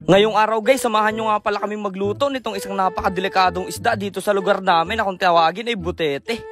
Ngayong araw guys, samahan nyo nga pala kaming magluto nitong isang napakadelikadong isda dito sa lugar namin na kung tawagin ay butete.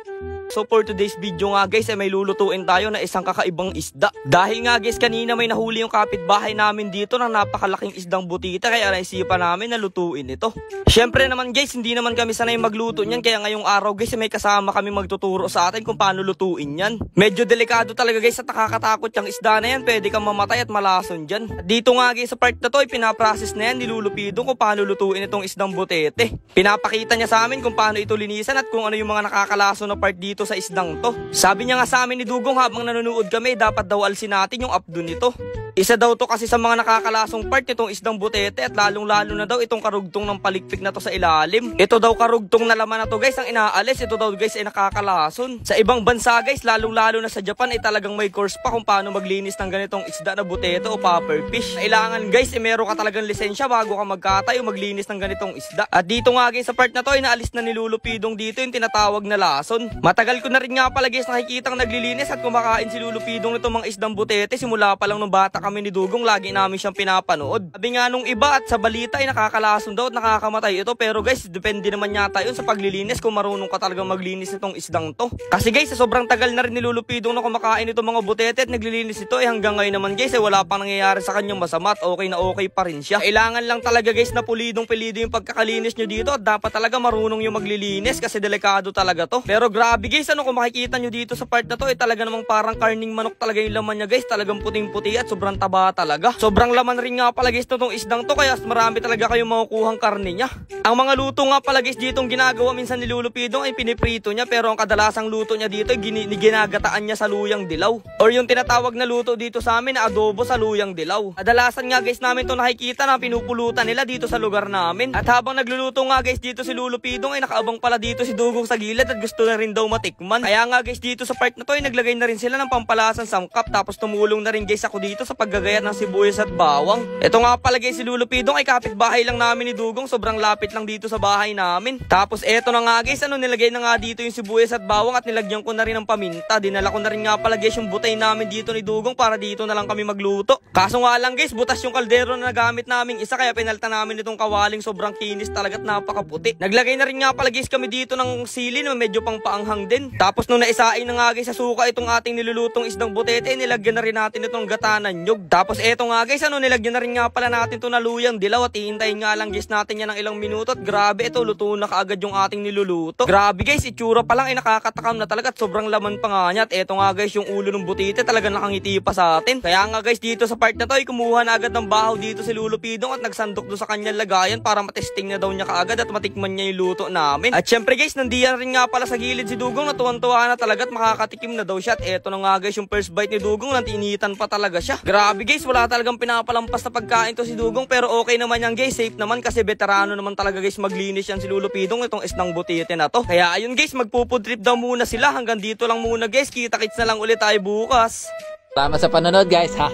So for today's video nga guys ay may lulutuin tayo na isang kakaibang isda. Dahil nga guys kanina may nahuli yung kapitbahay namin dito ng napakalaking isdang butita kaya naisipan namin na lutuin ito. Syempre naman guys hindi naman kami sanay magluto niyan kaya ngayong araw guys may kasama kami magtuturo sa atin kung paano lutuin yan. Medyo delikado talaga guys at nakakatakot yung isda na yan, pwede kang mamatay at malason dyan. Dito nga guys sa part na to ay pinaprocess na yan nilulupido kung paano lutuin itong isdang butete. Pinapakita niya sa amin kung paano ito linisan at kung ano yung mga nakakalaso na part dito sa isdang to. Sabi niya nga sa amin ni Dugong habang nanonood kami dapat daw alsin natin yung abdo nito. Isa daw to kasi sa mga nakakalasong part nitong isdang butete at lalong-lalo na daw itong karugtong ng palikpik na to sa ilalim. Ito daw karugtong na laman na to guys ang inaalis. Ito daw guys ay nakakalason. Sa ibang bansa guys, lalong-lalo na sa Japan ay talagang may course pa kung paano maglinis ng ganitong isda na butete o puffer fish. Kailangan guys meron ka talagang lisensya bago ka magkatay o maglinis ng ganitong isda. At dito nga guys sa part na to ay naalis na nilulupidong dito yung tinatawag na lason. Matagal ko na rin nga pala guys nakikitang naglilinis at kumakain si lulupidong nitong mga isdang butete simula pa lang nung bata kami ni Dugong, lagi namin siyang pinapanood. Sabi nga nung iba at sa balita ay nakakalason daw at nakakamatay ito, pero guys depende naman yata yun sa paglilinis kung marunong ka talagang maglinis nitong isdang to. Kasi guys sa sobrang tagal na rin nilulupidong na kumakain itong mga butete at naglilinis ito hanggang ngayon naman guys ay wala pang nangyayari sa kanyang masama at okay na okay pa rin siya. Kailangan lang talaga guys na pulidong pilido yung pagkakalinis nyo dito at dapat talaga marunong yung maglilinis kasi delikado talaga to. Pero grabe guys kung makikita nyo dito sa part na to ay talaga namang parang karning manok talaga yung laman niya guys, talagang puting-puti at sobrang taba talaga. Sobrang laman rin nga pala guys nitong isdang to kaya marami talaga kayong makukuhang karne niya. Ang mga luto nga pala guys ditong ginagawa minsan nilulupidong ay piniprito niya, pero ang kadalasang luto niya dito ay ginagataan niya sa luyang dilaw or yung tinatawag na luto dito sa amin na adobo sa luyang dilaw. Kadalasan nga guys namin to nakikita na pinupulutan nila dito sa lugar namin. At habang nagluluto nga guys dito si lulupidong ay nakaabang pala dito si Dugong sa gilid at gusto na rin daw matikman. Kaya nga guys dito sa part na to ay naglagay na rin sila ng pampalasang sangkap, tapos tumulong na rin guys ako dito sa paggagayat ng sibuyas at bawang. Ito nga pala guys si lulupidong ay kapitbahay lang namin ni Dugong, sobrang lapit lang dito sa bahay namin. Tapos eto na nga guys nilagay na nga dito yung sibuyas at bawang at nilagyan ko na rin ng paminta. Dinala ko na rin nga pala guys yung butay namin dito ni Dugong para dito na lang kami magluto. Kaso nga lang guys butas yung kaldero na nagamit namin isa kaya pinalta namin itong kawaling, sobrang kinis talaga at napakaputi. Naglagay na rin nga pala guys kami dito ng sili na medyo pang paanghang din. Tapos nung naisain na nga guys sa suka itong ating nilulutong isdang butete, nilagyan na rin natin itong gatanan nyug. Tapos eto nga guys nilagyan na rin nga pala natin ito na luyang dilaw at hihintayin nga lang guys natin yan ng ilang minuto at grabe ito luto na kaagad yung ating niluluto. Grabe guys itsura pa lang ay nakakatakam na talaga at sobrang laman pa nga niya. At eto nga guys yung ulo ng butete talagang nakangiti pa sa atin. Kaya nga guys dito sa part na to ay kumuha na agad ng bahaw dito si lulupidong at nagsandok do sa kanyang lagayan para matesting na daw niya kaagad at matikman niya yung luto namin. At syempre guys nandiyan rin nga pala sa gilid si Dugong na tuwan-tuwa na talaga at makakatikim na daw siya. At eto na nga guys yung first bite ni Dugong, nantinitan pa talaga siya. Grabe guys wala talagang pinapalampas na pagkain to si Dugong, pero okay naman yan guys, safe naman kasi veterano naman talaga guys maglinis yan si lulupidong itong isdang butete na to. Kaya ayun guys magpupud trip daw muna sila, hanggang dito lang muna guys, kita-kits na lang ulit tayo bukas. Salamat sa panonood guys ha.